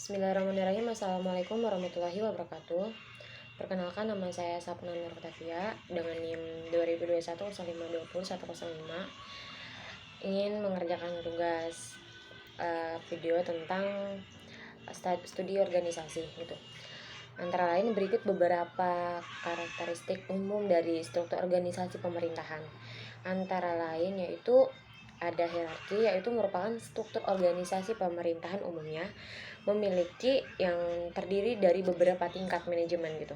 Bismillahirrahmanirrahim. Assalamualaikum warahmatullahi wabarakatuh. Perkenalkan, nama saya Sapna Nur Octavia dengan NIM 2021-0520-105. Ingin mengerjakan tugas video tentang studi organisasi gitu. Antara lain berikut beberapa karakteristik umum dari struktur organisasi pemerintahan. Antara lain yaitu ada hierarki, yaitu merupakan struktur organisasi pemerintahan umumnya memiliki yang terdiri dari beberapa tingkat manajemen gitu.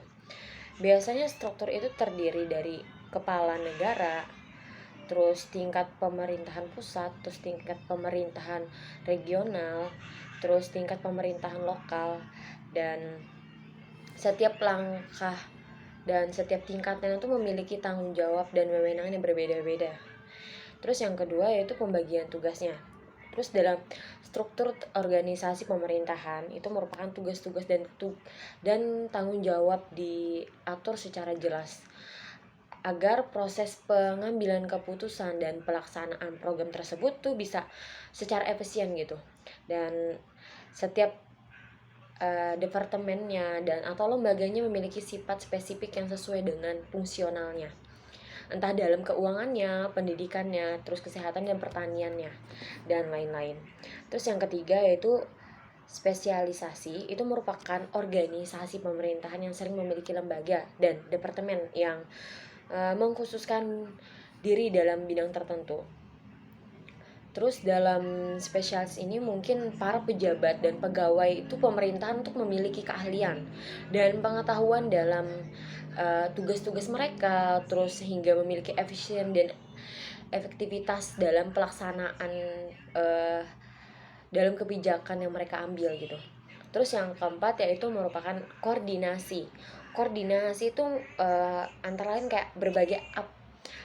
Biasanya struktur itu terdiri dari kepala negara, terus tingkat pemerintahan pusat, terus tingkat pemerintahan regional, terus tingkat pemerintahan lokal, dan setiap langkah dan setiap tingkatnya itu memiliki tanggung jawab dan wewenang yang berbeda-beda. Terus yang kedua yaitu pembagian tugasnya. Terus dalam struktur organisasi pemerintahan itu merupakan tugas-tugas dan tanggung jawab diatur secara jelas agar proses pengambilan keputusan dan pelaksanaan program tersebut tuh bisa secara efisien gitu. Dan setiap departemennya dan atau lembaganya memiliki sifat spesifik yang sesuai dengan fungsionalnya, entah dalam keuangannya, pendidikannya, terus kesehatan dan pertaniannya, dan lain-lain. Terus yang ketiga yaitu spesialisasi. Itu merupakan organisasi pemerintahan yang sering memiliki lembaga dan departemen yang mengkhususkan diri dalam bidang tertentu. Terus dalam spesialis ini mungkin para pejabat dan pegawai itu pemerintahan untuk memiliki keahlian dan pengetahuan dalam tugas-tugas mereka, terus sehingga memiliki efisien dan efektivitas dalam pelaksanaan dalam kebijakan yang mereka ambil gitu. Terus yang keempat yaitu merupakan koordinasi. Koordinasi itu antara lain kayak berbagai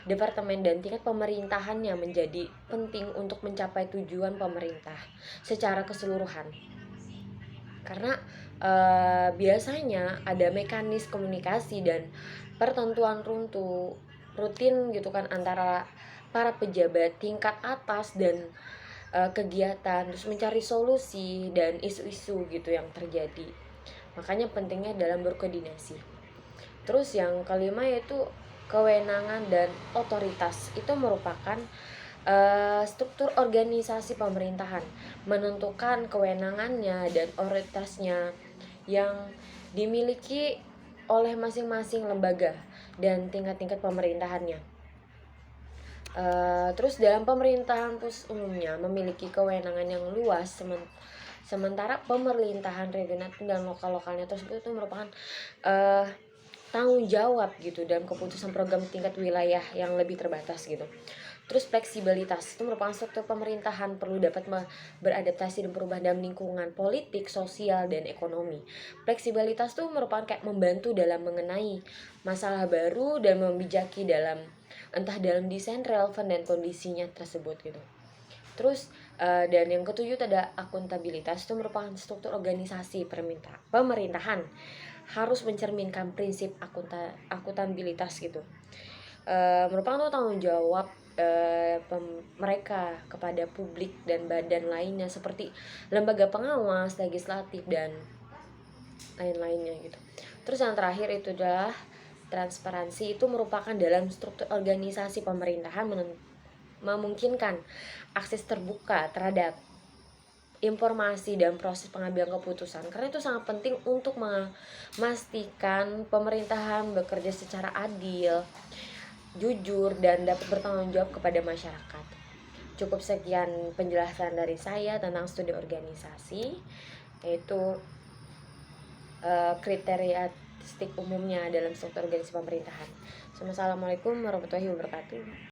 departemen dan tingkat pemerintahannya menjadi penting untuk mencapai tujuan pemerintah secara keseluruhan. Karena biasanya ada mekanisme komunikasi dan pertentuan rutin gitu kan antara para pejabat tingkat atas dan kegiatan, terus mencari solusi dan isu-isu gitu yang terjadi. Makanya pentingnya dalam berkoordinasi. Terus yang kelima yaitu kewenangan dan otoritas. Itu merupakan struktur organisasi pemerintahan, menentukan kewenangannya dan otoritasnya yang dimiliki oleh masing-masing lembaga dan tingkat-tingkat pemerintahannya. Terus dalam pemerintahan pusat umumnya memiliki kewenangan yang luas, sementara pemerintahan regional dan lokal-lokalnya tersebut itu merupakan tanggung jawab gitu dalam keputusan program tingkat wilayah yang lebih terbatas gitu. Terus fleksibilitas itu merupakan struktur pemerintahan perlu dapat beradaptasi dan perubahan dalam lingkungan politik, sosial, dan ekonomi. Fleksibilitas itu merupakan kayak membantu dalam mengenai masalah baru dan membijaki dalam entah dalam desain relevan dan kondisinya tersebut gitu. Terus dan yang ketujuh ada akuntabilitas. Itu merupakan struktur organisasi pemerintahan harus mencerminkan prinsip akuntabilitas gitu. Merupakan tanggung jawab mereka kepada publik dan badan lainnya seperti lembaga pengawas, legislatif, dan lain-lainnya gitu. Terus yang terakhir itu adalah transparansi. Itu merupakan dalam struktur organisasi pemerintahan memungkinkan akses terbuka terhadap informasi dan proses pengambilan keputusan, karena itu sangat penting untuk memastikan pemerintahan bekerja secara adil, jujur, dan dapat bertanggung jawab kepada masyarakat. Cukup sekian penjelasan dari saya tentang studi organisasi, yaitu kriteria umumnya dalam struktur organisasi pemerintahan. Assalamualaikum warahmatullahi wabarakatuh.